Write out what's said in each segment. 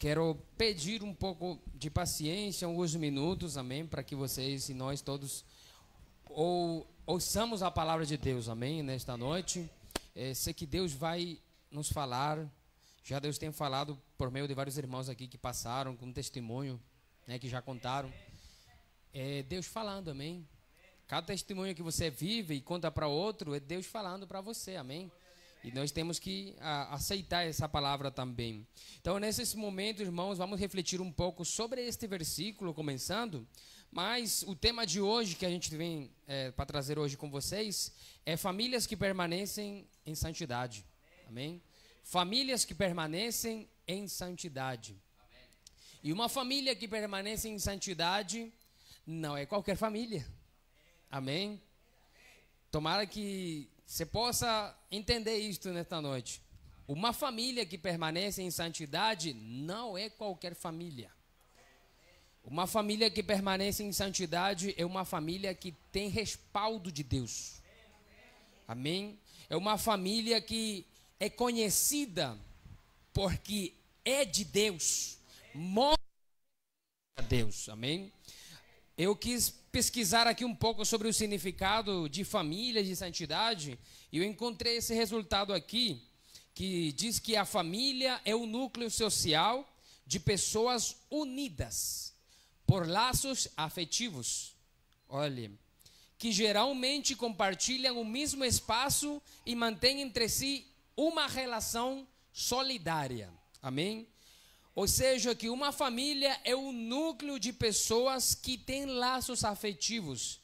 Quero pedir um pouco de paciência, alguns minutos, amém, para que vocês e nós todos ouçamos a palavra de Deus, amém, nesta noite. Sei que Deus vai nos falar, já Deus tem falado por meio de vários irmãos aqui que passaram com testemunho, né, que já contaram. Deus falando, amém. Cada testemunho que você vive e conta para outro, é Deus falando para você, amém. E nós temos que aceitar essa palavra também. Então, nesses momentos, irmãos, vamos refletir um pouco sobre este versículo, começando. Mas o tema de hoje, que a gente vem para trazer hoje com vocês, é famílias que permanecem em santidade. Amém? Famílias que permanecem em santidade. E uma família que permanece em santidade não é qualquer família. Amém? Tomara que você possa entender isto nesta noite. Uma família que permanece em santidade não é qualquer família. Uma família que permanece em santidade é uma família que tem respaldo de Deus. Amém? É uma família que é conhecida porque é de Deus. Mostra a Deus. Amém? Eu quis pesquisar aqui um pouco sobre o significado de família, de santidade, e eu encontrei esse resultado aqui, que diz que a família é o núcleo social de pessoas unidas por laços afetivos. Olha, que geralmente compartilham o mesmo espaço e mantêm entre si uma relação solidária. Amém? Ou seja, que uma família é o núcleo de pessoas que têm laços afetivos.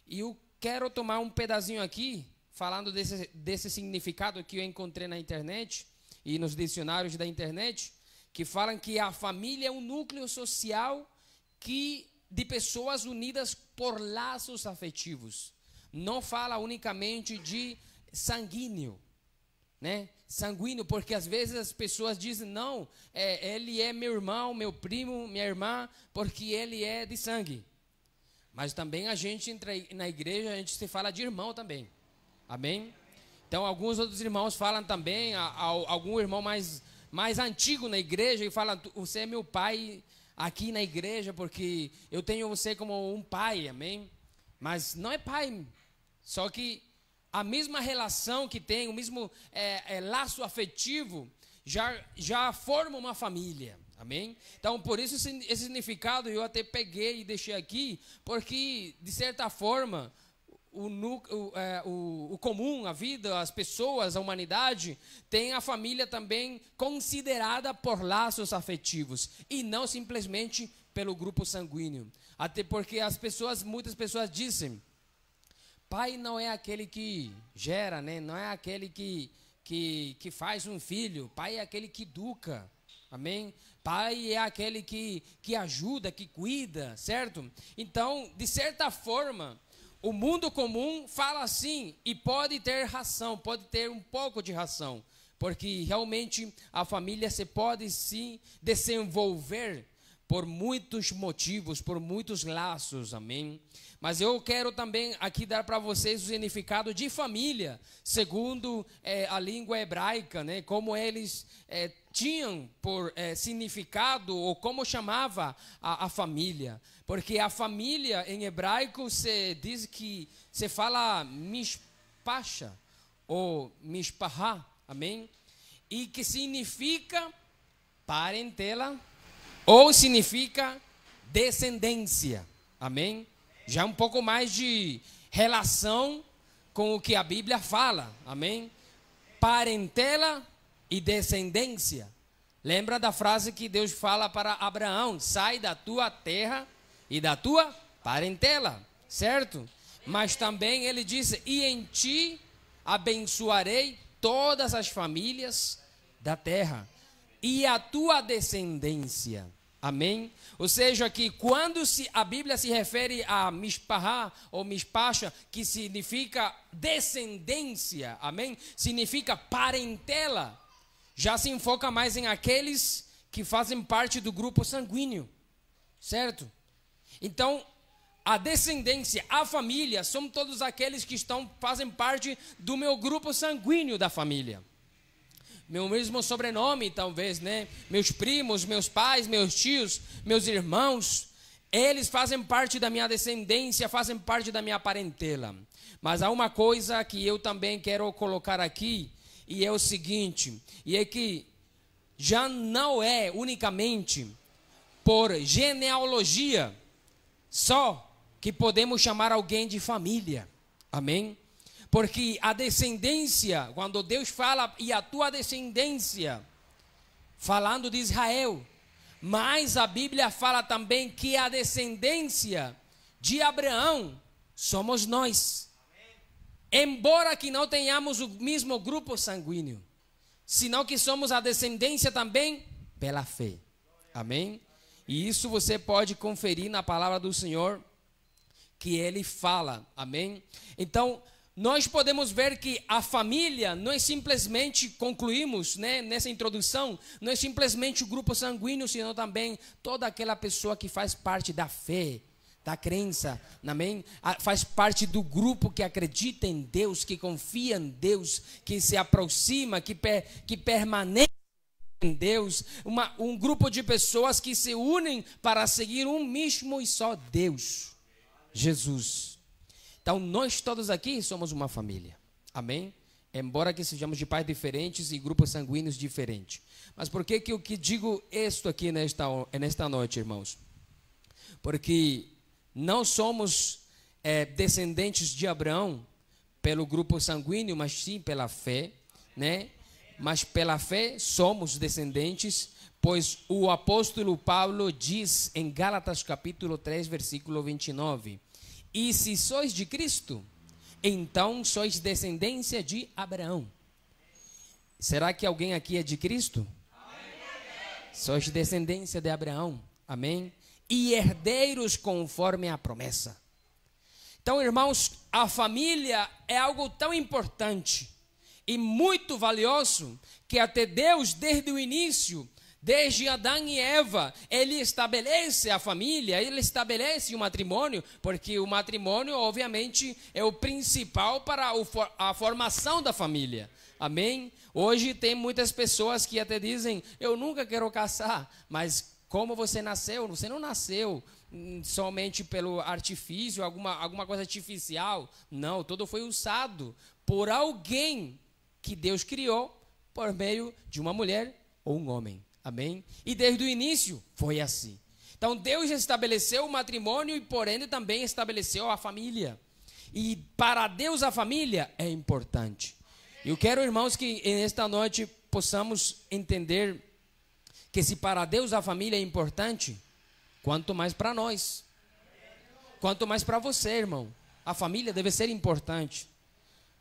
E eu quero tomar um pedacinho aqui, falando desse significado que eu encontrei na internet e nos dicionários da internet, que falam que a família é um núcleo social de pessoas unidas por laços afetivos. Não fala unicamente de sanguíneo, né? Sanguíneo, porque às vezes as pessoas dizem, não, ele é meu irmão, meu primo, minha irmã, porque ele é de sangue. Mas também a gente entra na igreja, a gente se fala de irmão também. Amém? Então alguns outros irmãos falam também, algum irmão mais antigo na igreja, e fala, você é meu pai aqui na igreja, porque eu tenho você como um pai, amém? Mas não é pai, só que a mesma relação que tem, o mesmo laço afetivo, já forma uma família, amém? Então, por isso esse significado eu até peguei e deixei aqui, porque, de certa forma, o comum, a vida, as pessoas, a humanidade, tem a família também considerada por laços afetivos, e não simplesmente pelo grupo sanguíneo. Até porque muitas pessoas dizem, pai não é aquele que gera, né? Não é aquele que faz um filho. Pai é aquele que educa. Amém? Pai é aquele que ajuda, que cuida, certo? Então, de certa forma, o mundo comum fala assim, e pode ter razão, pode ter um pouco de razão, porque realmente a família se pode sim desenvolver por muitos motivos, por muitos laços, amém? Mas eu quero também aqui dar para vocês o significado de família, segundo a língua hebraica, né? Como eles tinham por significado, ou como chamava a família. Porque a família em hebraico se diz que se fala mishpasha, ou mishpahá, amém? E que significa parentela, ou significa descendência, amém? Já um pouco mais de relação com o que a Bíblia fala, amém? Parentela e descendência. Lembra da frase que Deus fala para Abraão, sai da tua terra e da tua parentela, certo? Mas também ele disse, e em ti abençoarei todas as famílias da terra e a tua descendência. Amém? Ou seja, que quando a Bíblia se refere a mishpahá ou mishpasha, que significa descendência, amém? Significa parentela, já se enfoca mais em aqueles que fazem parte do grupo sanguíneo, certo? Então, a descendência, a família, são todos aqueles que fazem parte do meu grupo sanguíneo da família. meu mesmo sobrenome, talvez, né? Meus primos, meus pais, meus tios, meus irmãos, eles fazem parte da minha descendência, fazem parte da minha parentela. Mas há uma coisa que eu também quero colocar aqui, e é o seguinte, e é que já não é unicamente por genealogia só que podemos chamar alguém de família. Amém? Porque a descendência, quando Deus fala, e a tua descendência, falando de Israel, mas a Bíblia fala também que a descendência de Abraão somos nós. Embora que não tenhamos o mesmo grupo sanguíneo, senão que somos a descendência também pela fé. Amém? E isso você pode conferir na palavra do Senhor, que Ele fala. Amém? Então, nós podemos ver que a família não é simplesmente, concluímos, né, nessa introdução, não é simplesmente o grupo sanguíneo, senão também toda aquela pessoa que faz parte da fé, da crença, amém? Faz parte do grupo que acredita em Deus, que confia em Deus, que se aproxima, que permanece em Deus, um grupo de pessoas que se unem para seguir um mesmo e só Deus, Jesus. Então, nós todos aqui somos uma família, amém? Embora que sejamos de pais diferentes e grupos sanguíneos diferentes. Mas por que eu digo isto aqui nesta noite, irmãos? Porque não somos descendentes de Abraão pelo grupo sanguíneo, mas sim pela fé, né? Mas pela fé somos descendentes, pois o apóstolo Paulo diz em Gálatas capítulo 3, versículo 29... E se sois de Cristo, então sois descendência de Abraão. Será que alguém aqui é de Cristo? Amém. Sois descendência de Abraão. Amém? E herdeiros conforme a promessa. Então, irmãos, a família é algo tão importante e muito valioso que até Deus, desde o início, desde Adão e Eva, Ele estabelece a família, Ele estabelece o matrimônio, porque o matrimônio, obviamente, é o principal para a formação da família. Amém? Hoje tem muitas pessoas que até dizem, eu nunca quero casar, mas como você nasceu? Você não nasceu somente pelo artifício, alguma coisa artificial. Não, tudo foi usado por alguém que Deus criou por meio de uma mulher ou um homem. Amém? E desde o início foi assim. Então Deus estabeleceu o matrimônio e por ende também estabeleceu a família. E para Deus a família é importante. Eu quero, irmãos, que nesta noite possamos entender que se para Deus a família é importante, quanto mais para nós. Quanto mais para você, irmão. A família deve ser importante.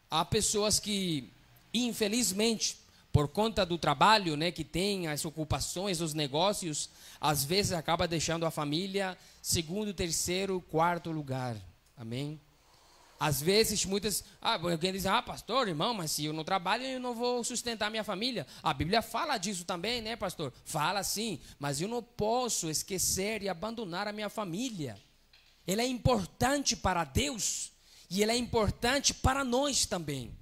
Há pessoas que, infelizmente, por conta do trabalho, né, que tem, as ocupações, os negócios, às vezes acaba deixando a família segundo, terceiro, quarto lugar. Amém? Às vezes, alguém diz, pastor, irmão, mas se eu não trabalho, eu não vou sustentar minha família. A Bíblia fala disso também, né, pastor? Fala sim, mas eu não posso esquecer e abandonar a minha família. Ela é importante para Deus e ela é importante para nós também.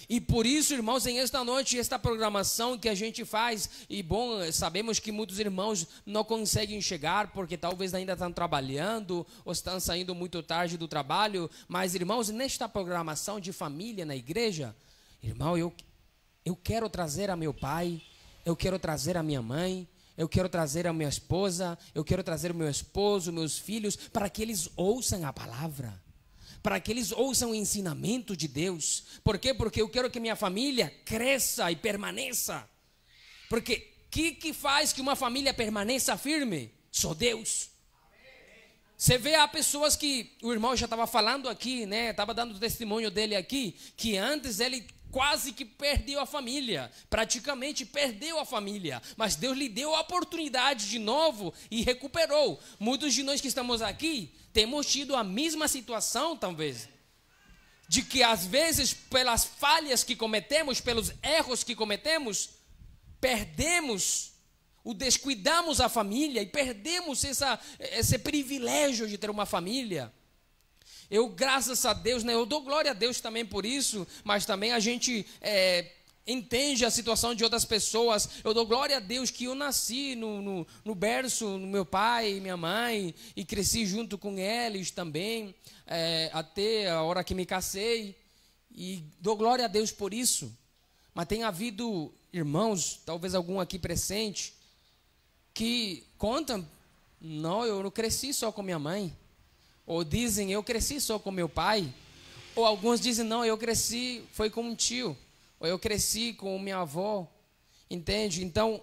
E por isso, irmãos, em esta noite, esta programação que a gente faz, e bom, sabemos que muitos irmãos não conseguem chegar, porque talvez ainda estão trabalhando, ou estão saindo muito tarde do trabalho, mas irmãos, nesta programação de família na igreja, irmão, eu quero trazer a meu pai, eu quero trazer a minha mãe, eu quero trazer a minha esposa, eu quero trazer o meu esposo, meus filhos, para que eles ouçam a palavra. Para que eles ouçam o ensinamento de Deus. Por quê? Porque eu quero que minha família cresça e permaneça. Porque o que faz que uma família permaneça firme? Só Deus. Você vê, há pessoas que, o irmão já estava falando aqui, né? Estava dando o testemunho dele aqui, que antes ele quase que perdeu a família, praticamente perdeu a família, mas Deus lhe deu a oportunidade de novo e recuperou. Muitos de nós que estamos aqui, temos tido a mesma situação, talvez, de que às vezes, pelas falhas que cometemos, pelos erros que cometemos, descuidamos a família e perdemos esse privilégio de ter uma família. Eu, graças a Deus, né, eu dou glória a Deus também por isso, mas também a gente entende a situação de outras pessoas. Eu dou glória a Deus que eu nasci no berço do meu pai e minha mãe, e cresci junto com eles também, até a hora que me casei, e dou glória a Deus por isso. Mas tem havido irmãos, talvez algum aqui presente, que contam, não, eu não cresci só com minha mãe, ou dizem, eu cresci só com meu pai, ou alguns dizem, não, eu cresci, foi com um tio, ou eu cresci com minha avó, entende? Então,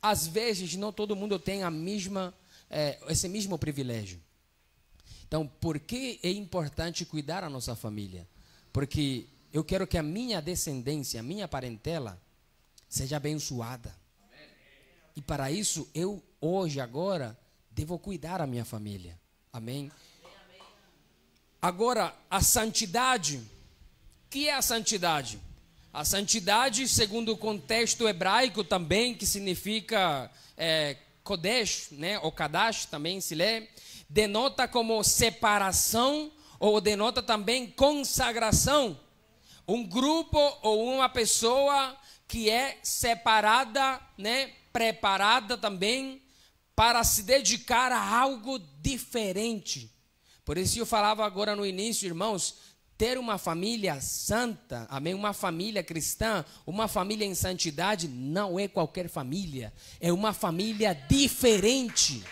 às vezes, não todo mundo tem esse mesmo privilégio. Então, por que é importante cuidar da nossa família? Porque eu quero que a minha descendência, a minha parentela, seja abençoada. E para isso, eu hoje, agora, devo cuidar da minha família. Amém? Agora, a santidade. O que é a santidade? A santidade, segundo o contexto hebraico também, que significa Kodesh, né? Ou Kadash, também se lê, denota como separação, ou denota também consagração. Um grupo ou uma pessoa que é separada, né? Preparada também para se dedicar a algo diferente. Por isso eu falava agora no início, irmãos, ter uma família santa, amém? Uma família cristã, uma família em santidade, não é qualquer família, é uma família diferente.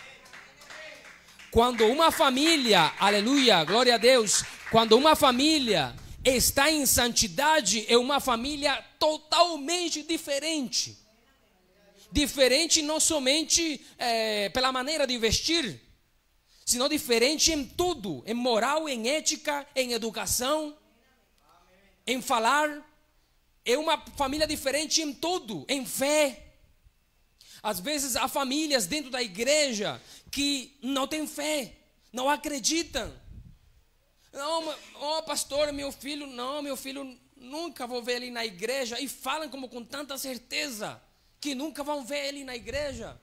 Quando uma família, aleluia, glória a Deus, quando uma família está em santidade, é uma família totalmente diferente. Diferente não somente pela maneira de vestir, senão diferente em tudo, em moral, em ética, em educação, em falar. É uma família diferente em tudo, em fé. Às vezes há famílias dentro da igreja que não têm fé, não acreditam. Não, pastor, meu filho nunca vou ver ele na igreja, e falam como com tanta certeza que nunca vão ver ele na igreja.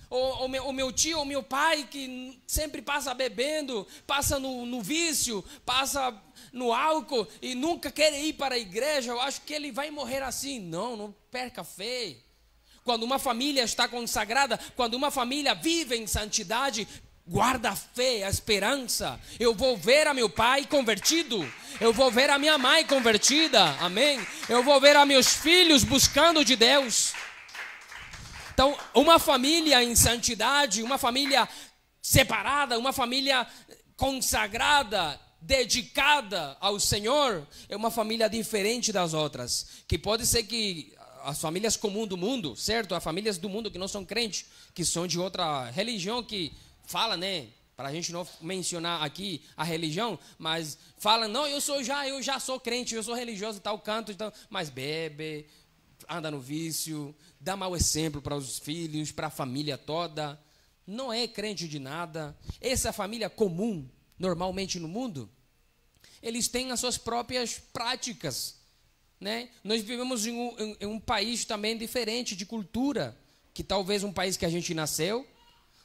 O meu tio, o meu pai, que sempre passa bebendo, passa no vício, passa no álcool e nunca quer ir para a igreja, eu acho que ele vai morrer assim. Não perca a fé. Quando uma família está consagrada, quando uma família vive em santidade, guarda a fé, a esperança. Eu vou ver a meu pai convertido, eu vou ver a minha mãe convertida, amém? Eu vou ver a meus filhos buscando de Deus. Então, uma família em santidade, uma família separada, uma família consagrada, dedicada ao Senhor, é uma família diferente das outras. Que pode ser que as famílias comuns do mundo, certo? As famílias do mundo que não são crentes, que são de outra religião, que fala, né? Para a gente não mencionar aqui a religião, mas fala, não, eu já sou crente, eu sou religioso e tal, canto, então, mas bebe, anda no vício, dá mau exemplo para os filhos, para a família toda, não é crente de nada. Essa família comum, normalmente no mundo, eles têm as suas próprias práticas, né? Nós vivemos em um país também diferente de cultura, que talvez um país que a gente nasceu,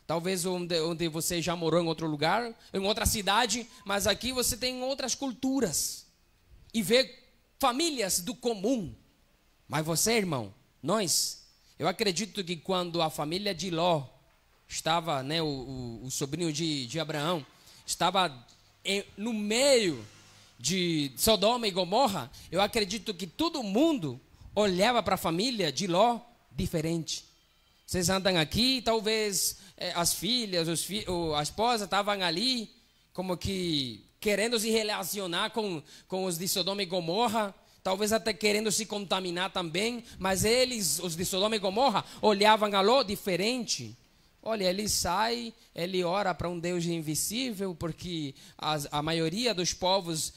talvez onde você já morou em outro lugar, em outra cidade, mas aqui você tem outras culturas, e vê famílias do comum. Mas você, irmão, eu acredito que quando a família de Ló estava, né, o sobrinho de Abraão, estava no meio de Sodoma e Gomorra, eu acredito que todo mundo olhava para a família de Ló diferente. Vocês andam aqui, talvez as filhas, a esposa estavam ali, como que querendo se relacionar com os de Sodoma e Gomorra, talvez até querendo se contaminar também, mas eles, os de Sodoma e Gomorra, olhavam a Ló diferente. Olha, ele sai, ele ora para um Deus invisível, porque a maioria dos povos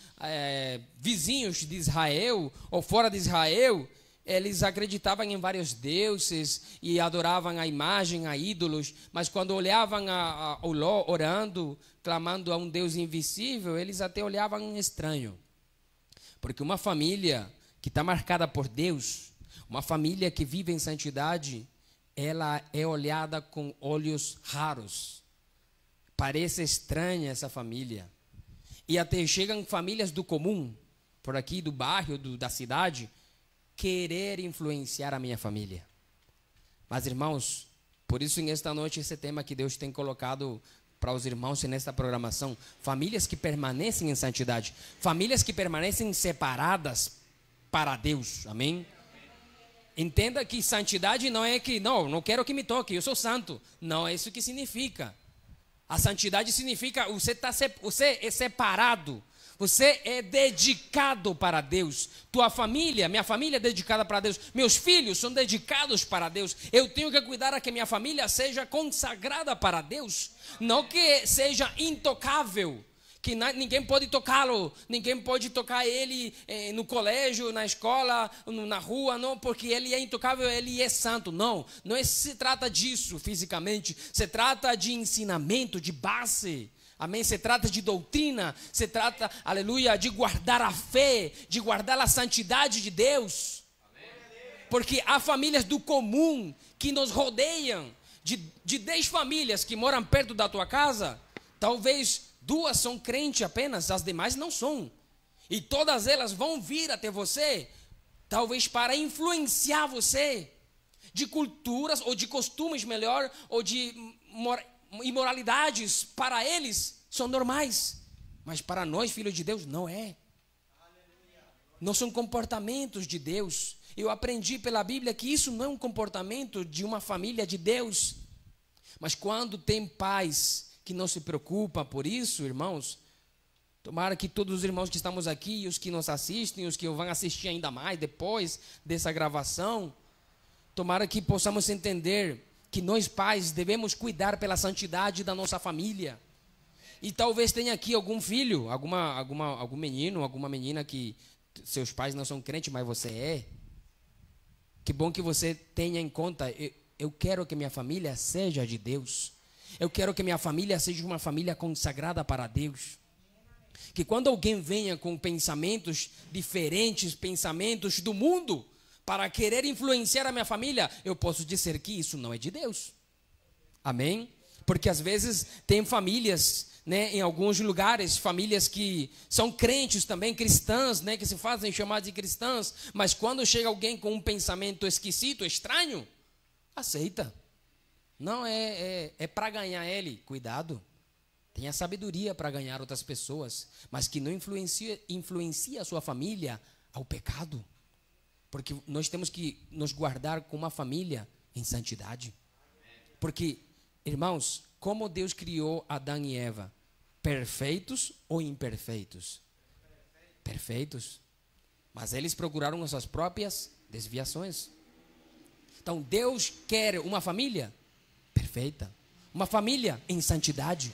vizinhos de Israel, ou fora de Israel, eles acreditavam em vários deuses e adoravam a imagem, a ídolos, mas quando olhavam o Ló orando, clamando a um Deus invisível, eles até olhavam estranho. Porque uma família que está marcada por Deus, uma família que vive em santidade, ela é olhada com olhos raros. Parece estranha essa família. E até chegam famílias do comum, por aqui do bairro, da cidade, querer influenciar a minha família. Mas, irmãos, por isso, nesta noite, esse tema que Deus tem colocado para os irmãos nesta programação, famílias que permanecem em santidade, famílias que permanecem separadas para Deus, amém? Entenda que santidade não é que, não quero que me toque, eu sou santo. Não é isso que significa. A santidade significa você é separado, você é dedicado para Deus. Tua família, minha família é dedicada para Deus. Meus filhos são dedicados para Deus. Eu tenho que cuidar que minha família seja consagrada para Deus. Não que seja intocável, que ninguém pode tocá-lo, ninguém pode tocar ele no colégio, na escola, na rua, não, porque ele é intocável, ele é santo. Não se trata disso fisicamente, se trata de ensinamento, de base. Amém? Se trata de doutrina, se trata, aleluia, de guardar a fé, de guardar a santidade de Deus. Porque há famílias do comum que nos rodeiam, de 10 famílias que moram perto da tua casa, talvez 2 são crentes apenas, as demais não são. E todas elas vão vir até você, talvez para influenciar você, de culturas, ou de costumes melhor, ou de imoralidades, para eles são normais, mas para nós, filhos de Deus, não é. Não são comportamentos de Deus. Eu aprendi pela Bíblia que isso não é um comportamento de uma família de Deus. Mas quando tem pais que não se preocupam por isso, irmãos, tomara que todos os irmãos que estamos aqui, os que nos assistem, os que vão assistir ainda mais depois dessa gravação, tomara que possamos entender que nós pais devemos cuidar pela santidade da nossa família. E talvez tenha aqui algum filho, algum menino, alguma menina que seus pais não são crentes, mas você é. Que bom que você tenha em conta, eu quero que minha família seja de Deus. Eu quero que minha família seja uma família consagrada para Deus. Que quando alguém venha com pensamentos diferentes, pensamentos do mundo, para querer influenciar a minha família, eu posso dizer que isso não é de Deus. Amém? Porque às vezes tem famílias, né, em alguns lugares, famílias que são crentes também, cristãs, né, que se fazem chamar de cristãs, mas quando chega alguém com um pensamento esquisito, estranho, aceita. Não é para ganhar ele, cuidado. Tenha sabedoria para ganhar outras pessoas, mas que não influencia a sua família ao pecado. Porque nós temos que nos guardar com uma família em santidade. Porque, irmãos, como Deus criou Adão e Eva? Perfeitos ou imperfeitos? Perfeitos. Mas eles procuraram as suas próprias desviações. Então, Deus quer uma família perfeita. Uma família em santidade.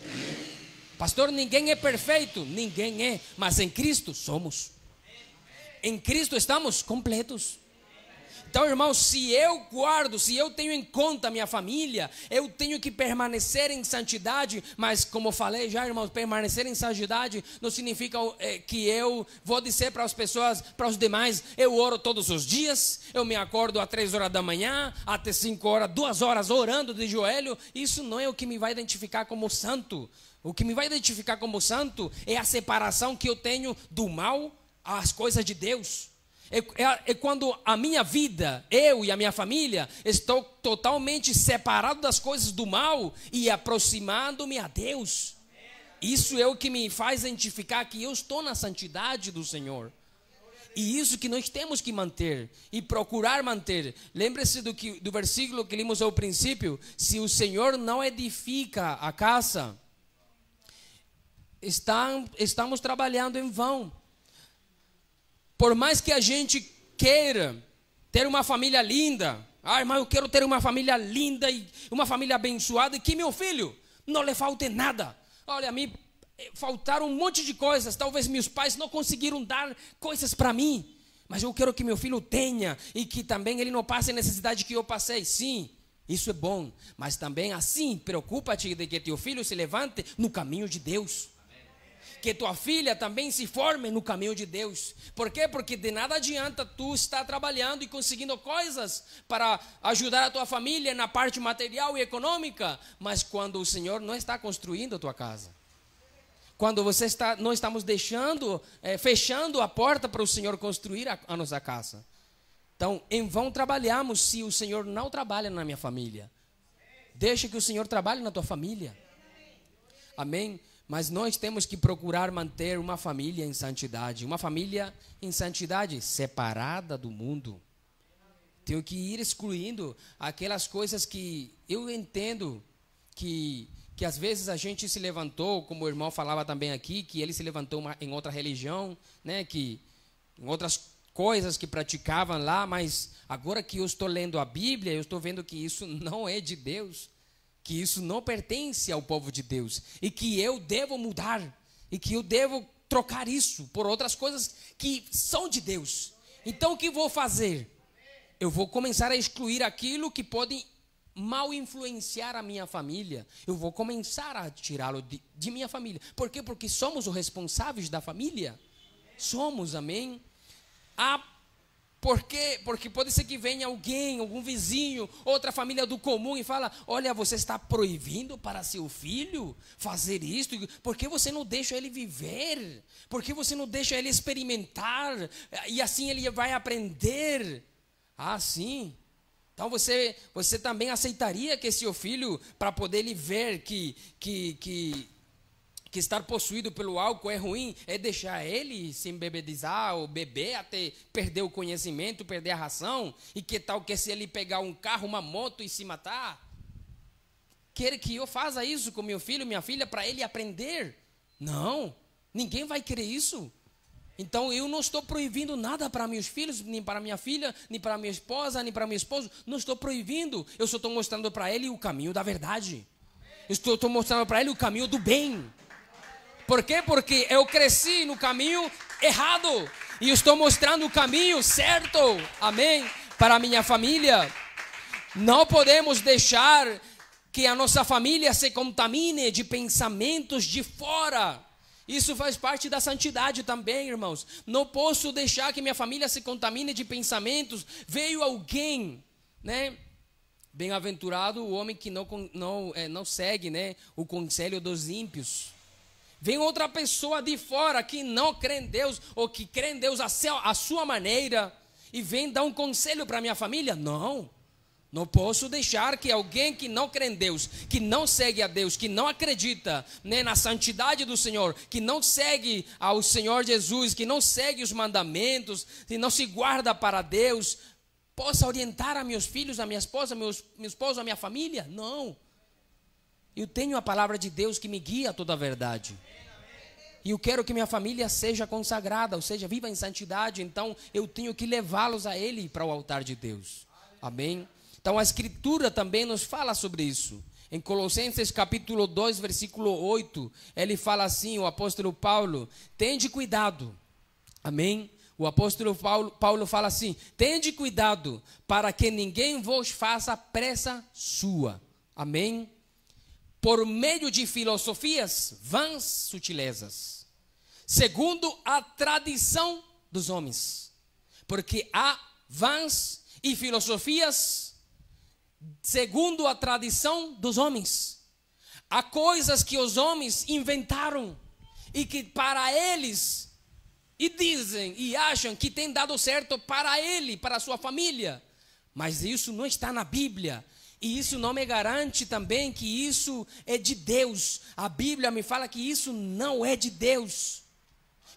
Pastor, ninguém é perfeito. Ninguém é. Mas em Cristo somos. Em Cristo estamos completos. Então, irmãos, se eu tenho em conta a minha família, eu tenho que permanecer em santidade. Mas, como falei já, irmãos, permanecer em santidade não significa que eu vou dizer para as pessoas, para os demais, eu oro todos os dias, eu me acordo às 3 horas da manhã, até 5 horas, 2 horas orando de joelho. Isso não é o que me vai identificar como santo. O que me vai identificar como santo é a separação que eu tenho do mal às coisas de Deus. É quando a minha vida, eu e a minha família, estou totalmente separado das coisas do mal e aproximando-me a Deus. Isso é o que me faz identificar que eu estou na santidade do Senhor. E isso que nós temos que manter e procurar manter. Lembre-se do versículo que lemos ao princípio: se o Senhor não edifica a casa, estamos trabalhando em vão. Por mais que a gente queira ter uma família linda, irmão, eu quero ter uma família linda e uma família abençoada, e que meu filho não lhe falte nada. Olha, a mim faltaram um monte de coisas, talvez meus pais não conseguiram dar coisas para mim, mas eu quero que meu filho tenha e que também ele não passe a necessidade que eu passei. Sim, isso é bom, mas também assim, preocupa-te de que teu filho se levante no caminho de Deus. Que tua filha também se forme no caminho de Deus. Por quê? Porque de nada adianta tu estar trabalhando e conseguindo coisas para ajudar a tua família na parte material e econômica, mas quando o Senhor não está construindo a tua casa, quando não estamos fechando a porta para o Senhor construir a nossa casa. Então, em vão trabalhamos se o Senhor não trabalha na minha família. Deixa que o Senhor trabalhe na tua família. Amém? Mas nós temos que procurar manter uma família em santidade. Uma família em santidade, separada do mundo. Tenho que ir excluindo aquelas coisas que eu entendo que às vezes a gente se levantou, como o irmão falava também aqui, que ele se levantou em outra religião, né, que em outras coisas que praticavam lá, mas agora que eu estou lendo a Bíblia, eu estou vendo que isso não é de Deus, que isso não pertence ao povo de Deus, e que eu devo mudar, e que eu devo trocar isso por outras coisas que são de Deus. Então o que vou fazer? Eu vou começar a excluir aquilo que pode mal influenciar a minha família. Eu vou começar a tirá-lo de minha família. Por quê? Porque somos os responsáveis da família. Somos, amém? Por quê? Porque pode ser que venha alguém, algum vizinho, outra família do comum e fala, olha, você está proibindo para seu filho fazer isto? Por que você não deixa ele viver? Por que você não deixa ele experimentar? E assim ele vai aprender. Ah, sim. Então você também aceitaria que seu filho, para poder ele ver que estar possuído pelo álcool é ruim, é deixar ele se embebedizar ou beber até perder o conhecimento, perder a razão? E que tal que se ele pegar um carro, uma moto e se matar? Quer que eu faça isso com meu filho, minha filha, para ele aprender? Não, ninguém vai querer isso. Então eu não estou proibindo nada para meus filhos, nem para minha filha, nem para minha esposa, nem para meu esposo. Não estou proibindo, eu só estou mostrando para ele o caminho da verdade. Eu estou mostrando para ele o caminho do bem. Por quê? Porque eu cresci no caminho errado e estou mostrando o caminho certo, amém, para a minha família. Não podemos deixar que a nossa família se contamine de pensamentos de fora. Isso faz parte da santidade também, irmãos. Não posso deixar que minha família se contamine de pensamentos. Veio alguém, né? Bem-aventurado o homem que não segue, né, o conselho dos ímpios. Vem outra pessoa de fora que não crê em Deus, ou que crê em Deus à sua maneira, e vem dar um conselho para minha família? Não. Não posso deixar que alguém que não crê em Deus, que não segue a Deus, que não acredita, né, na santidade do Senhor, que não segue ao Senhor Jesus, que não segue os mandamentos, que não se guarda para Deus, possa orientar a meus filhos, a minha esposa, meu esposo, a minha família? Não. Eu tenho a palavra de Deus que me guia a toda a verdade. E eu quero que minha família seja consagrada, ou seja, viva em santidade. Então eu tenho que levá-los a Ele para o altar de Deus. Amém? Então a Escritura também nos fala sobre isso. Em Colossenses capítulo 2, versículo 8, ele fala assim, o apóstolo Paulo, tende cuidado. Amém? O apóstolo Paulo fala assim, tende cuidado para que ninguém vos faça pressa sua. Amém? Por meio de filosofias vãs sutilezas, segundo a tradição dos homens. Porque há vãs e filosofias segundo a tradição dos homens. Há coisas que os homens inventaram e que para eles, e dizem e acham que tem dado certo para ele, para a sua família. Mas isso não está na Bíblia. E isso não me garante também que isso é de Deus. A Bíblia me fala que isso não é de Deus,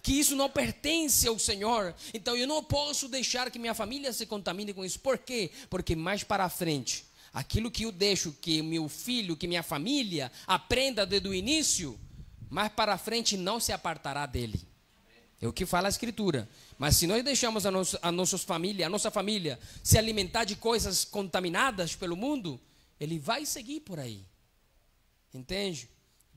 que isso não pertence ao Senhor. Então eu não posso deixar que minha família se contamine com isso. Por quê? Porque mais para frente, aquilo que eu deixo que meu filho, que minha família aprenda desde o início, mais para frente não se apartará dele. É o que fala a Escritura. Mas se nós deixamos a nossa família se alimentar de coisas contaminadas pelo mundo, ele vai seguir por aí. Entende?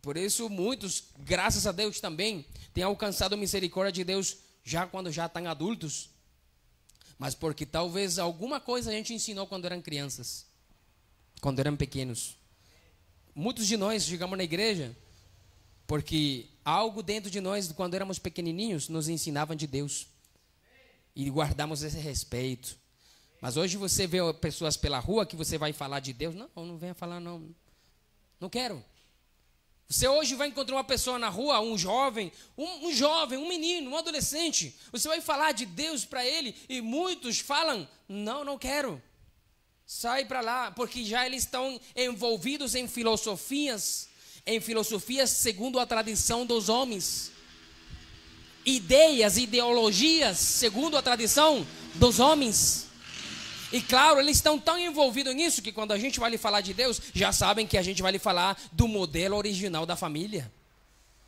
Por isso muitos, graças a Deus também, têm alcançado misericórdia de Deus já quando já estão adultos. Mas porque talvez alguma coisa a gente ensinou quando eram crianças, quando eram pequenos. Muitos de nós chegamos na igreja porque algo dentro de nós, quando éramos pequenininhos, nos ensinavam de Deus. E guardamos esse respeito. Mas hoje você vê pessoas pela rua que você vai falar de Deus. Não venha falar não. Não quero. Você hoje vai encontrar uma pessoa na rua, um jovem, um menino, um adolescente. Você vai falar de Deus para ele e muitos falam, não quero. Sai para lá, porque já eles estão envolvidos em filosofias segundo a tradição dos homens. Ideias, ideologias segundo a tradição dos homens. E claro, eles estão tão envolvidos nisso que quando a gente vai lhe falar de Deus, já sabem que a gente vai lhe falar do modelo original da família.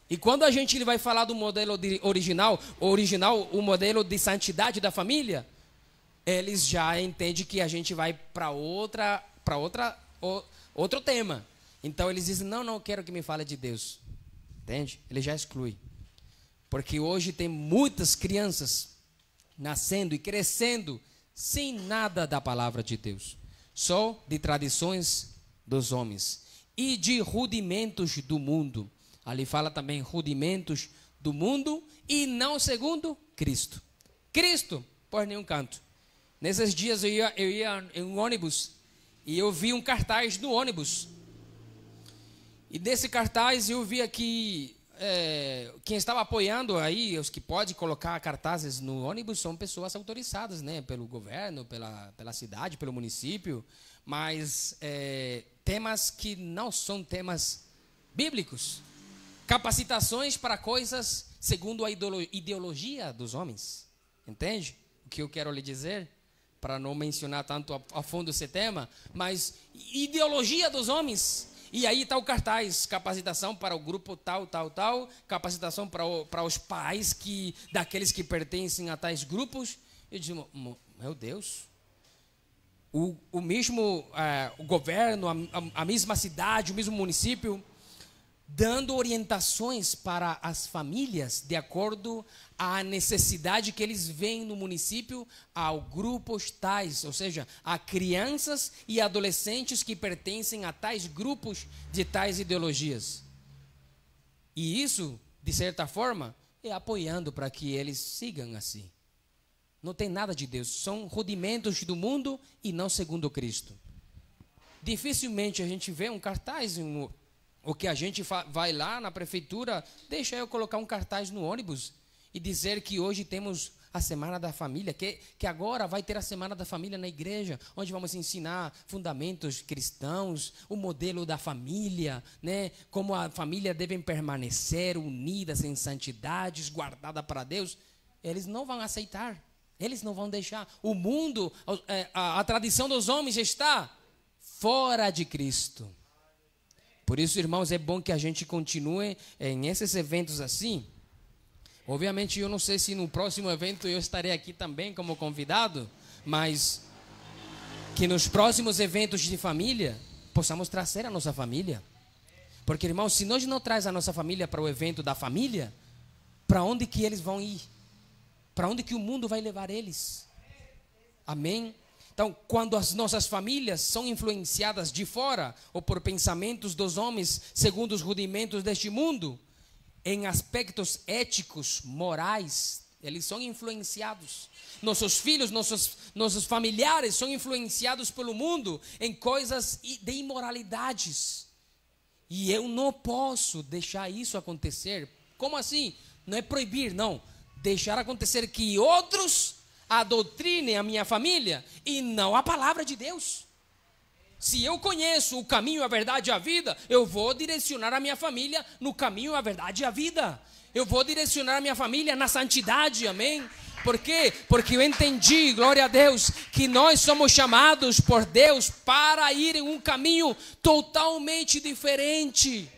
E quando a gente vai falar do modelo original, o modelo de santidade da família, eles já entendem que a gente vai para outro tema. Então eles dizem, não quero que me fale de Deus. Entende? Ele já exclui. Porque hoje tem muitas crianças nascendo e crescendo sem nada da palavra de Deus, só de tradições dos homens e de rudimentos do mundo. Ali fala também rudimentos do mundo e não segundo Cristo. Cristo, por nenhum canto. Nesses dias eu ia em um ônibus e eu vi um cartaz no ônibus. E desse cartaz eu vi aqui, quem estava apoiando aí, os que podem colocar cartazes no ônibus são pessoas autorizadas, né, pelo governo, pela cidade, pelo município, mas temas que não são temas bíblicos, capacitações para coisas segundo a ideologia dos homens, entende? O que eu quero lhe dizer, para não mencionar tanto a fundo esse tema, mas ideologia dos homens. E aí está o cartaz, capacitação para o grupo tal, capacitação para os pais daqueles que pertencem a tais grupos. Eu digo, meu Deus, o mesmo o governo, a mesma cidade, o mesmo município, dando orientações para as famílias de acordo à necessidade que eles veem no município, ao grupos tais, ou seja, a crianças e adolescentes que pertencem a tais grupos de tais ideologias. E isso, de certa forma, é apoiando para que eles sigam assim. Não tem nada de Deus, são rudimentos do mundo e não segundo Cristo. Dificilmente a gente vê um cartaz o que a gente vai lá na prefeitura, deixa eu colocar um cartaz no ônibus e dizer que hoje temos a Semana da Família, que agora vai ter a Semana da Família na igreja, onde vamos ensinar fundamentos cristãos, o modelo da família, né? Como a família deve permanecer unidas em santidades, guardada para Deus. Eles não vão aceitar, eles não vão deixar. O mundo, a tradição dos homens está fora de Cristo. Por isso, irmãos, é bom que a gente continue em esses eventos assim. Obviamente, eu não sei se no próximo evento eu estarei aqui também como convidado, mas que nos próximos eventos de família, possamos trazer a nossa família. Porque, irmãos, se nós não trazemos a nossa família para o evento da família, para onde que eles vão ir? Para onde que o mundo vai levar eles? Amém? Então, quando as nossas famílias são influenciadas de fora ou por pensamentos dos homens, segundo os rudimentos deste mundo, em aspectos éticos, morais, eles são influenciados. Nossos filhos, nossos familiares são influenciados pelo mundo em coisas de imoralidades. E eu não posso deixar isso acontecer. Como assim? Não é proibir, não. Deixar acontecer que outros adoutrinem a minha família e não a palavra de Deus. Se eu conheço o caminho, a verdade e a vida, eu vou direcionar a minha família no caminho, a verdade e a vida. Eu vou direcionar a minha família na santidade, amém? Por quê? Porque eu entendi, glória a Deus, que nós somos chamados por Deus para ir em um caminho totalmente diferente.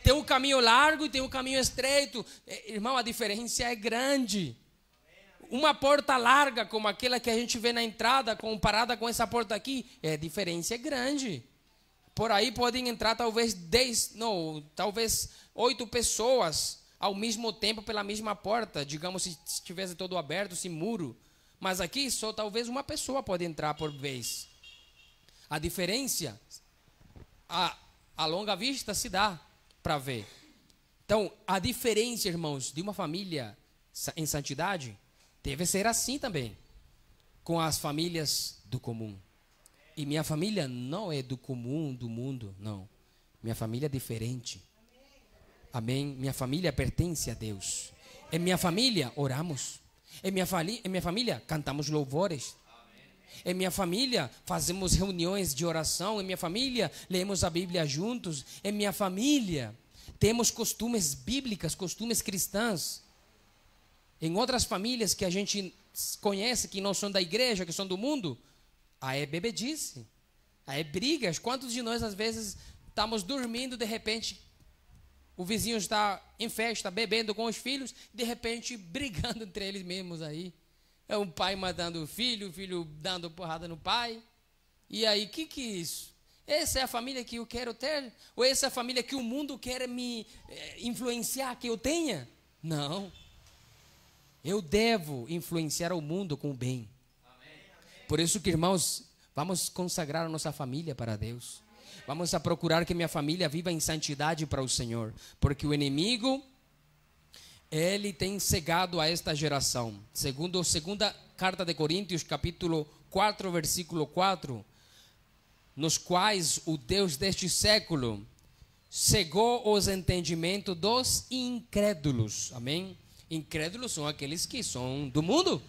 Tem um caminho largo e tem um caminho estreito. Irmão, a diferença é grande. Uma porta larga como aquela que a gente vê na entrada, comparada com essa porta aqui, a diferença é grande. Por aí podem entrar talvez 8 pessoas ao mesmo tempo pela mesma porta, digamos, se estivesse todo aberto, sem muro. Mas aqui só talvez uma pessoa pode entrar por vez. A diferença, a longa vista se dá para ver. Então, a diferença, irmãos, de uma família em santidade deve ser assim também, com as famílias do comum. E minha família não é do comum, do mundo, não. Minha família é diferente. Amém? Minha família pertence a Deus. Em minha família, oramos. Em minha família, cantamos louvores. Em minha família, fazemos reuniões de oração. Em minha família, lemos a Bíblia juntos. Em minha família, temos costumes bíblicos, costumes cristãos. Em outras famílias que a gente conhece, que não são da igreja, que são do mundo, aí é bebedice, aí é brigas. Quantos de nós, às vezes, estamos dormindo, de repente, o vizinho está em festa, bebendo com os filhos, de repente, brigando entre eles mesmos aí. É um pai matando o filho dando porrada no pai. E aí, que é isso? Essa é a família que eu quero ter? Ou essa é a família que o mundo quer me influenciar que eu tenha? Não. Eu devo influenciar o mundo com o bem. Por isso que, irmãos, vamos consagrar a nossa família para Deus. Vamos a procurar que minha família viva em santidade para o Senhor. Porque o inimigo, ele tem cegado a esta geração. Segundo a segunda carta de Coríntios, capítulo 4, versículo 4, nos quais o Deus deste século cegou os entendimentos dos incrédulos. Amém? Incrédulos são aqueles que são do mundo,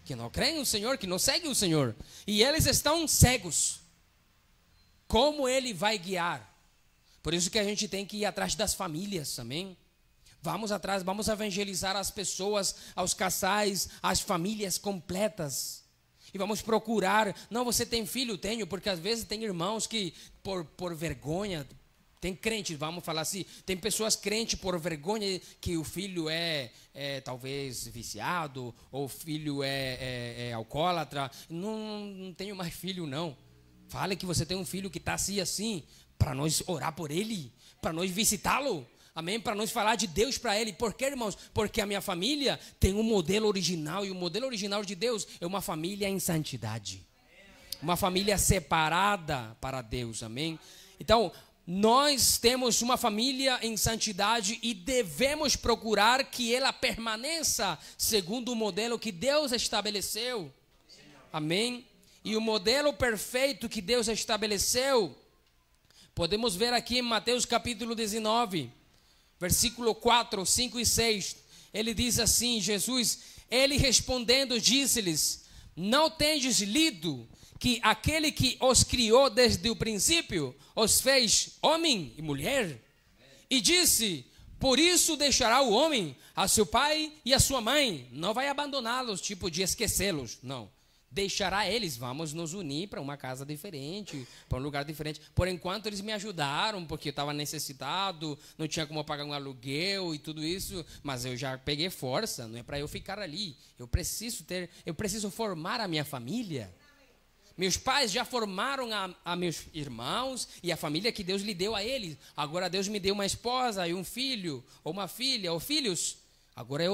que não creem no Senhor, que não seguem o Senhor. E eles estão cegos. Como Ele vai guiar? Por isso que a gente tem que ir atrás das famílias, amém? Vamos atrás, vamos evangelizar as pessoas, aos casais, as famílias completas. E vamos procurar. Não, você tem filho? Tenho, porque às vezes tem irmãos que por vergonha... Tem crente, vamos falar assim, tem pessoas crentes por vergonha que o filho é talvez viciado, ou o filho é alcoólatra. Não tenho mais filho, não. Fale que você tem um filho que está assim, para nós orar por ele, para nós visitá-lo, amém? Para nós falar de Deus para ele. Por quê, irmãos? Porque a minha família tem um modelo original, e o modelo original de Deus é uma família em santidade. Uma família separada para Deus, amém? Então, nós temos uma família em santidade e devemos procurar que ela permaneça segundo o modelo que Deus estabeleceu. Amém? E o modelo perfeito que Deus estabeleceu, podemos ver aqui em Mateus capítulo 19, versículo 4, 5 e 6. Ele diz assim, Jesus, ele respondendo disse-lhes, não tendes lido que aquele que os criou desde o princípio, os fez homem e mulher? E disse, por isso deixará o homem a seu pai e a sua mãe. Não vai abandoná-los, tipo de esquecê-los, não. Deixará eles, vamos nos unir para uma casa diferente, para um lugar diferente. Por enquanto eles me ajudaram, porque eu estava necessitado, não tinha como pagar um aluguel e tudo isso, mas eu já peguei força, não é para eu ficar ali. Eu preciso formar a minha família. Meus pais já formaram a meus irmãos e a família que Deus lhe deu a eles. Agora Deus me deu uma esposa e um filho, ou uma filha, ou filhos. Agora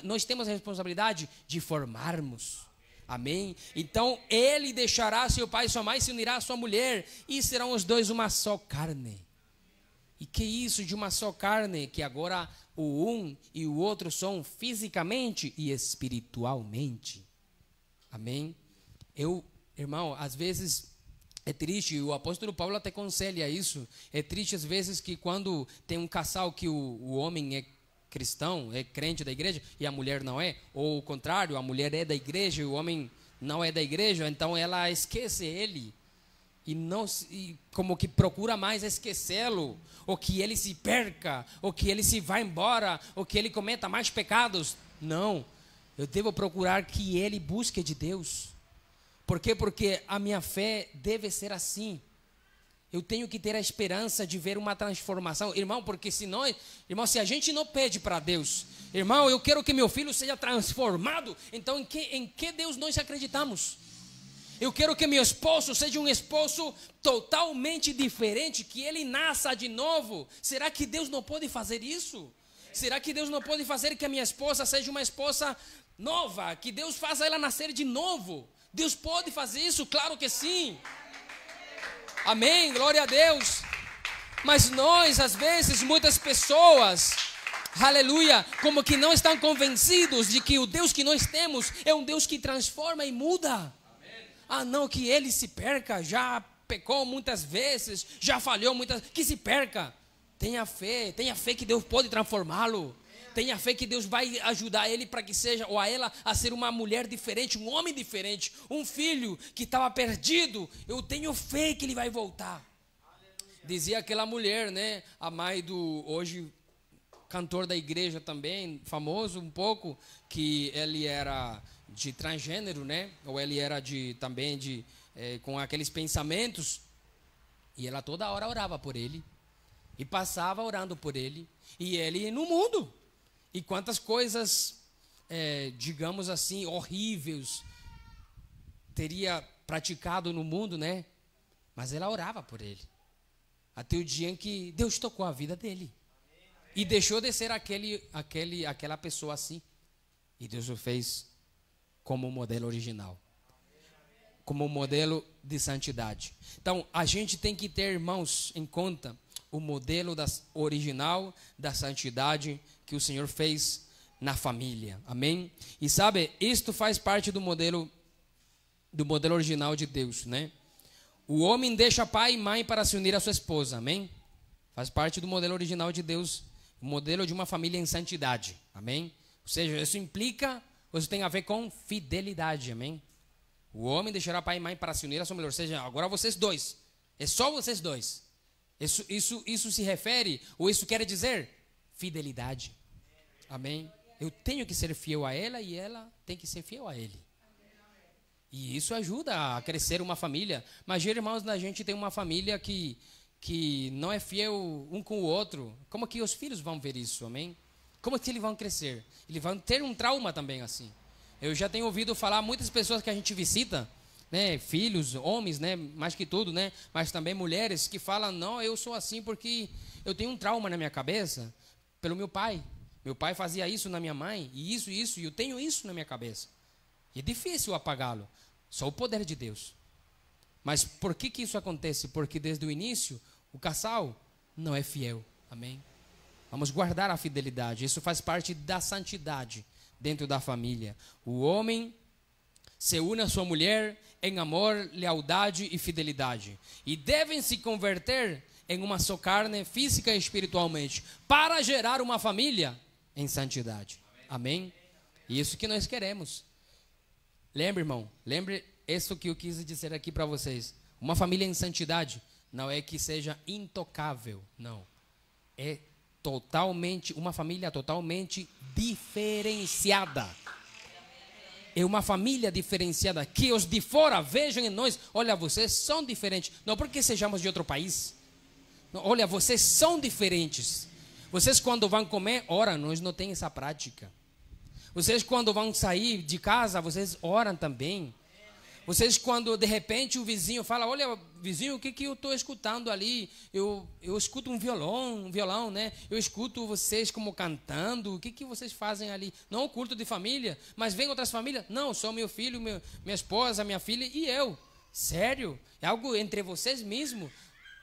nós temos a responsabilidade de formarmos. Amém? Então ele deixará seu pai e sua mãe, se unirá à sua mulher, e serão os dois uma só carne. E que isso de uma só carne? Que agora o um e o outro são fisicamente e espiritualmente. Amém? Irmão, às vezes é triste, o apóstolo Paulo até aconselha isso. É triste às vezes que quando tem um casal que o homem é cristão, é crente da igreja e a mulher não é, ou o contrário, a mulher é da igreja e o homem não é da igreja, então ela esquece ele e como que procura mais esquecê-lo, ou que ele se perca, ou que ele se vá embora, ou que ele cometa mais pecados. Não, eu devo procurar que ele busque de Deus. Por quê? Porque a minha fé deve ser assim. Eu tenho que ter a esperança de ver uma transformação. Irmão, porque se a gente não pede para Deus, irmão, eu quero que meu filho seja transformado, então em que Deus nós acreditamos? Eu quero que meu esposo seja um esposo totalmente diferente, que ele nasça de novo. Será que Deus não pode fazer isso? Será que Deus não pode fazer que a minha esposa seja uma esposa nova, que Deus faça ela nascer de novo? Deus pode fazer isso? Claro que sim. Amém, glória a Deus. Mas nós, às vezes, muitas pessoas, aleluia, como que não estão convencidos de que o Deus que nós temos é um Deus que transforma e muda. Amém. Ah, não, que ele se perca, já pecou muitas vezes, já falhou muitas vezes, que se perca. Tenha fé que Deus pode transformá-lo. Tenha fé que Deus vai ajudar ele para que seja, ou a ela, a ser uma mulher diferente, um homem diferente, um filho que estava perdido. Eu tenho fé que ele vai voltar. Dizia aquela mulher, né? A mãe do, hoje, cantor da igreja também, famoso um pouco, que ele era de transgênero, né? Ou ele era com aqueles pensamentos. E ela toda hora orava por ele. E passava orando por ele. E ele no mundo. E quantas coisas, digamos assim, horríveis teria praticado no mundo, né? Mas ela orava por ele. Até o dia em que Deus tocou a vida dele. E deixou de ser aquela pessoa assim. E Deus o fez como modelo original. Como modelo de santidade. Então, a gente tem que ter, irmãos, em conta o modelo original da santidade que o Senhor fez na família. Amém? E sabe, isto faz parte do modelo original de Deus, né? O homem deixa pai e mãe para se unir à sua esposa. Amém? Faz parte do modelo original de Deus, o modelo de uma família em santidade. Amém? Ou seja, isso tem a ver com fidelidade. Amém? O homem deixará pai e mãe para se unir à sua mulher. Ou seja, agora vocês dois. É só vocês dois. Isso se refere, ou isso quer dizer fidelidade. Amém? Eu tenho que ser fiel a ela e ela tem que ser fiel a ele. E isso ajuda a crescer uma família. Mas, irmãos, a gente tem uma família que não é fiel um com o outro. Como que os filhos vão ver isso? Amém? Como que eles vão crescer? Eles vão ter um trauma também assim. Eu já tenho ouvido falar muitas pessoas que a gente visita, né, filhos, homens, né, mais que tudo, né, mas também mulheres que falam, não, eu sou assim porque eu tenho um trauma na minha cabeça pelo meu pai. Meu pai fazia isso na minha mãe, e eu tenho isso na minha cabeça. E é difícil apagá-lo. Só o poder de Deus. Mas por que isso acontece? Porque desde o início, o casal não é fiel. Amém? Vamos guardar a fidelidade. Isso faz parte da santidade dentro da família. O homem se une à sua mulher em amor, lealdade e fidelidade. E devem se converter em uma só carne, física e espiritualmente, para gerar uma família em santidade. Amém? E isso que nós queremos. Lembre, irmão, isso que eu quis dizer aqui para vocês. Uma família em santidade não é que seja intocável, não. É uma família totalmente diferenciada. É uma família diferenciada, que os de fora vejam em nós, olha, vocês são diferentes, não porque sejamos de outro país. Não, olha, vocês são diferentes. Vocês quando vão comer, ora, nós não temos essa prática. Vocês quando vão sair de casa, vocês oram também. Vocês quando de repente o vizinho fala, olha vizinho, o que eu estou escutando ali? Eu escuto um violão, né? Eu escuto vocês como cantando, o que vocês fazem ali? Não o culto de família, mas vem outras famílias? Não, só meu filho, minha esposa, minha filha e eu. Sério? É algo entre vocês mesmo?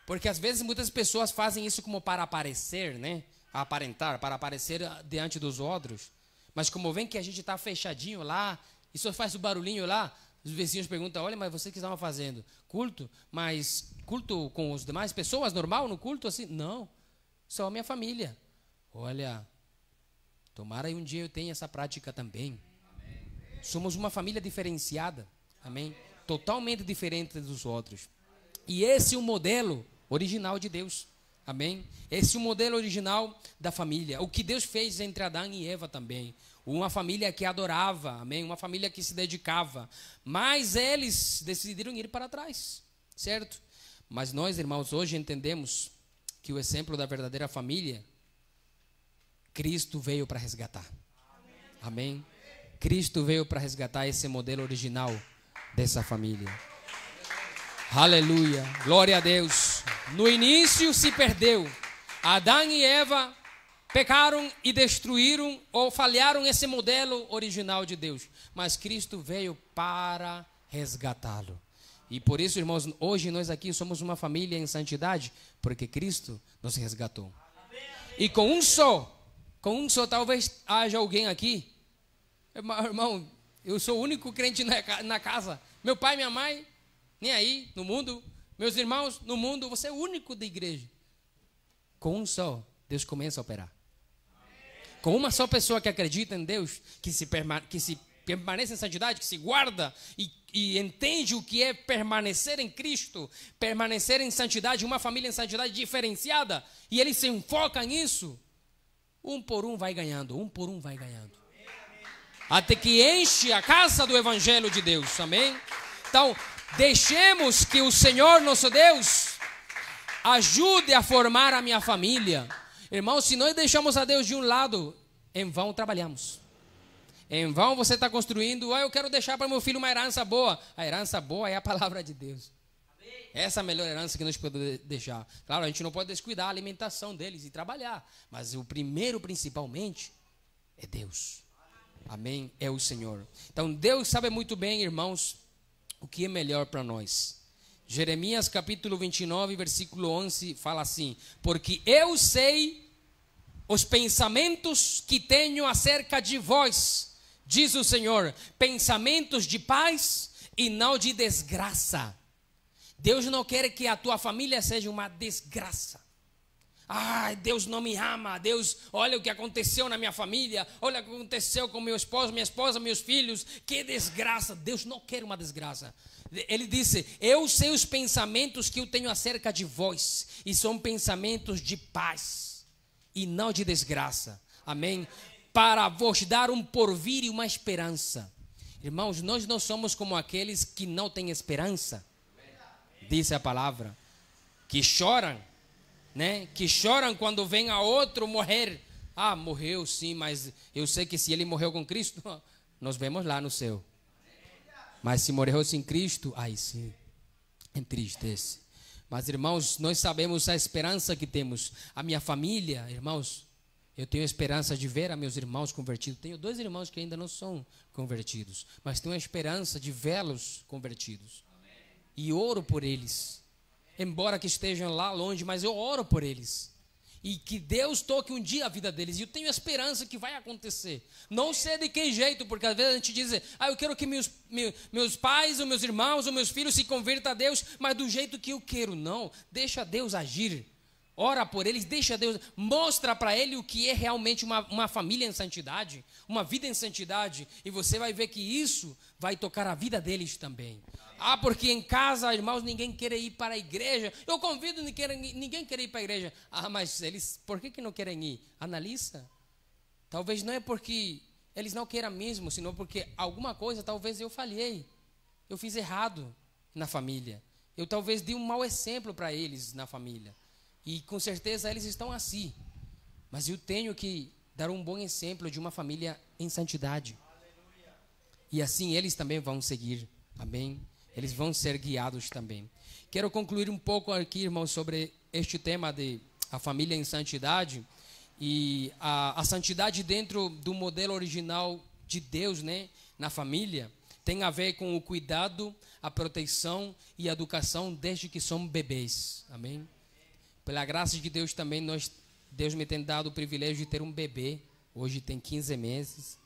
Porque às vezes muitas pessoas fazem isso como para aparecer, né? Aparentar, para aparecer diante dos outros. Mas como vem que a gente está fechadinho lá, e só faz o barulhinho lá, os vizinhos perguntam, olha, mas você que estava fazendo? Culto? Mas culto com as demais pessoas, normal, no culto assim? Não, só a minha família. Olha, tomara um dia eu tenha essa prática também. Amém. Somos uma família diferenciada, amém? Totalmente diferente dos outros. E esse é o modelo original de Deus. Amém? Esse é o modelo original da família. O que Deus fez entre Adão e Eva também. Uma família que adorava, amém? Uma família que se dedicava. Mas eles decidiram ir para trás, certo? Mas nós, irmãos, hoje entendemos que o exemplo da verdadeira família, Cristo veio para resgatar. Amém? Cristo veio para resgatar esse modelo original dessa família. Aleluia, glória a Deus. No início se perdeu. Adão e Eva pecaram e destruíram ou falharam esse modelo original de Deus. Mas Cristo veio para resgatá-lo. E por isso, irmãos, hoje nós aqui somos uma família em santidade, porque Cristo nos resgatou. E com um só, talvez haja alguém aqui. Irmão, eu sou o único crente na casa. Meu pai e minha mãe, nem aí, no mundo. Meus irmãos, no mundo, você é o único da igreja. com um só, Deus começa a operar. Com uma só pessoa que acredita em Deus, que se permanece em santidade, que se guarda e entende o que é permanecer em Cristo, permanecer em santidade, uma família em santidade diferenciada, e ele se enfoca nisso, um por um vai ganhando, até que enche a casa do Evangelho de Deus, amém? Então, deixemos que o Senhor nosso Deus ajude a formar a minha família. Irmãos, se nós deixamos a Deus de um lado, em vão trabalhamos. Em vão você está construindo, eu quero deixar para meu filho uma herança boa. A herança boa é a palavra de Deus. Essa é a melhor herança que nós podemos deixar. Claro, a gente não pode descuidar a alimentação deles e trabalhar. Mas o primeiro, principalmente, é Deus. Amém? É o Senhor. Então, Deus sabe muito bem, irmãos, o que é melhor para nós. Jeremias capítulo 29, versículo 11, fala assim: porque eu sei os pensamentos que tenho acerca de vós, diz o Senhor, pensamentos de paz e não de desgraça. Deus não quer que a tua família seja uma desgraça. Ai, Deus não me ama. Deus, olha o que aconteceu na minha família. Olha o que aconteceu com meu esposo, minha esposa, meus filhos. Que desgraça. Deus não quer uma desgraça. Ele disse: eu sei os pensamentos que eu tenho acerca de vós, e são pensamentos de paz e não de desgraça. Amém? Para vos dar um porvir e uma esperança. Irmãos, nós não somos como aqueles que não têm esperança, disse a palavra, que choram, né? Que choram quando vem a outro morrer. Ah, morreu sim, mas eu sei que se ele morreu com Cristo, nós vemos lá no céu. Mas se morreu sem Cristo, aí sim, entristece. Mas, irmãos, nós sabemos a esperança que temos. A minha família, irmãos, eu tenho esperança de ver a meus irmãos convertidos. Tenho 2 irmãos que ainda não são convertidos, mas tenho a esperança de vê-los convertidos. E oro por eles. Embora que estejam lá longe, mas eu oro por eles. E que Deus toque um dia a vida deles. E eu tenho esperança que vai acontecer. Não sei de que jeito, porque às vezes a gente diz: eu quero que meus pais, ou meus irmãos, ou meus filhos se convertam a Deus, mas do jeito que eu quero. Não, deixa Deus agir. Ora por eles, deixa Deus, mostra para ele o que é realmente uma família em santidade, uma vida em santidade. E você vai ver que isso vai tocar a vida deles também. Ah, porque em casa, irmãos, ninguém quer ir para a igreja. Eu convido, ninguém quer ir para a igreja. Ah, mas eles, por que não querem ir? Analisa. Talvez não é porque eles não queiram mesmo, senão porque alguma coisa talvez eu falhei. Eu fiz errado na família. Eu talvez dei um mau exemplo para eles na família. E com certeza eles estão assim. Mas eu tenho que dar um bom exemplo de uma família em santidade. E assim eles também vão seguir. Amém? Eles vão ser guiados também. Quero concluir um pouco aqui, irmãos, sobre este tema de a família em santidade. E a santidade dentro do modelo original de Deus, né, na família, tem a ver com o cuidado, a proteção e a educação desde que somos bebês. Amém? Pela graça de Deus também, Deus me tem dado o privilégio de ter um bebê. Hoje tem 15 meses.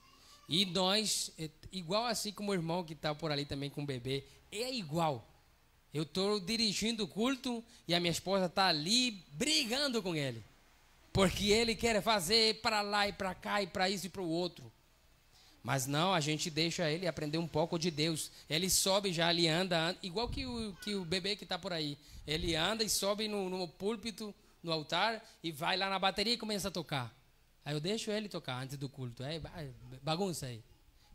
E nós, igual assim como o irmão que está por ali também com o bebê, é igual. Eu estou dirigindo o culto e a minha esposa está ali brigando com ele. Porque ele quer fazer para lá e para cá e para isso e para o outro. Mas não, a gente deixa ele aprender um pouco de Deus. Ele sobe já, ele anda igual que o bebê que está por aí. Ele anda e sobe no púlpito, no altar, e vai lá na bateria e começa a tocar. Aí eu deixo ele tocar antes do culto. Aí bagunça aí.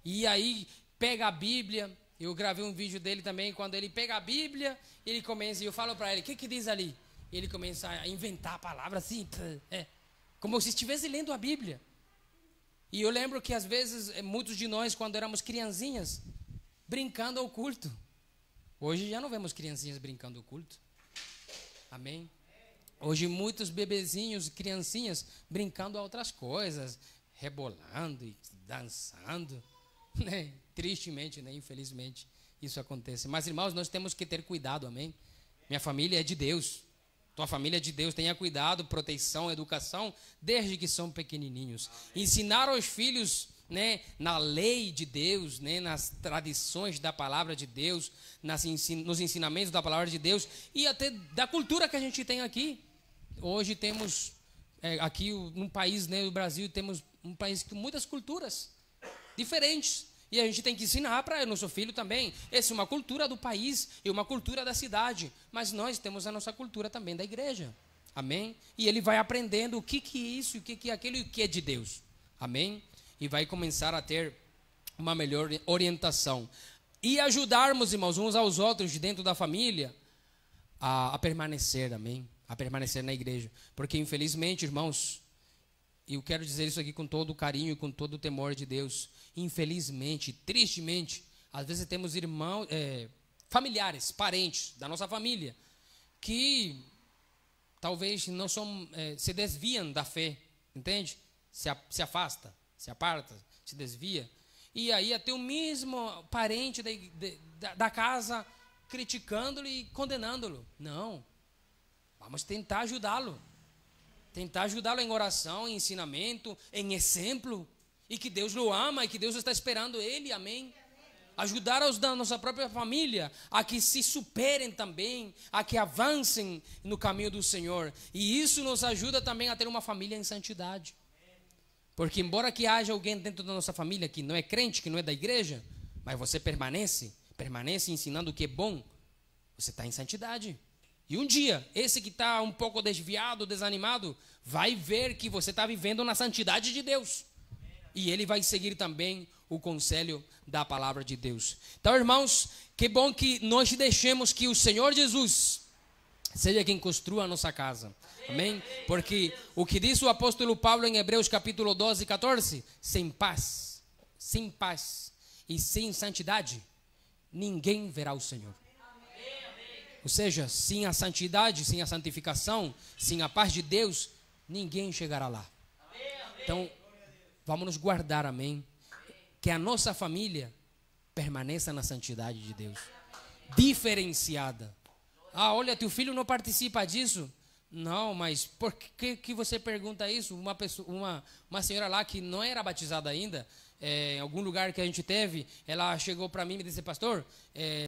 E aí pega a Bíblia. Eu gravei um vídeo dele também, quando ele pega a Bíblia, ele começa, e eu falo para ele: o que diz ali? E ele começa a inventar a palavra assim, como se estivesse lendo a Bíblia. E eu lembro que às vezes, muitos de nós, quando éramos criancinhas, brincando ao culto. Hoje já não vemos criancinhas brincando ao culto. Amém? Hoje muitos bebezinhos, criancinhas, brincando a outras coisas, rebolando e dançando, né? Tristemente, né? Infelizmente, isso acontece. Mas, irmãos, nós temos que ter cuidado, amém? Minha família é de Deus. Tua família é de Deus. Tenha cuidado, proteção, educação, desde que são pequenininhos. Amém. Ensinar aos filhos, né, na lei de Deus, né, nas tradições da palavra de Deus, nos ensinamentos da palavra de Deus e até da cultura que a gente tem aqui. Hoje temos, aqui no país, né, no Brasil, temos um país com muitas culturas diferentes. E a gente tem que ensinar para o nosso filho também. Essa é uma cultura do país e uma cultura da cidade. Mas nós temos a nossa cultura também da igreja. Amém? E ele vai aprendendo o que é isso, o que é aquilo e o que é de Deus. Amém? E vai começar a ter uma melhor orientação. E ajudarmos, irmãos, uns aos outros dentro da família a permanecer, amém? A permanecer na igreja. Porque, infelizmente, irmãos, e eu quero dizer isso aqui com todo o carinho e com todo o temor de Deus, infelizmente, tristemente, às vezes temos irmãos, familiares, parentes da nossa família, que talvez não são, se desviam da fé, entende? Se afasta, se aparta, se desvia. E aí até o mesmo parente da casa criticando-lo e condenando-lo. Não, vamos tentar ajudá-lo. Tentar ajudá-lo em oração, em ensinamento, em exemplo. E que Deus o ama e que Deus está esperando ele, amém? Ajudar os da nossa própria família a que se superem também, a que avancem no caminho do Senhor. E isso nos ajuda também a ter uma família em santidade. Porque embora que haja alguém dentro da nossa família que não é crente, que não é da igreja, mas você permanece ensinando o que é bom, você está em santidade. E um dia, esse que está um pouco desviado, desanimado, vai ver que você está vivendo na santidade de Deus. E ele vai seguir também o conselho da palavra de Deus. Então, irmãos, que bom que nós deixemos que o Senhor Jesus seja quem construa a nossa casa. Amém? Porque o que diz o apóstolo Paulo em Hebreus capítulo 12 e 14, sem paz e sem santidade, ninguém verá o Senhor. Ou seja, sem a santidade, sem a santificação, sem a paz de Deus, ninguém chegará lá. Então, vamos nos guardar, amém? Que a nossa família permaneça na santidade de Deus. Diferenciada. Ah, olha, teu filho não participa disso. Não, mas por que você pergunta isso? Uma senhora lá que não era batizada ainda, em algum lugar que a gente teve, ela chegou para mim e me disse, pastor,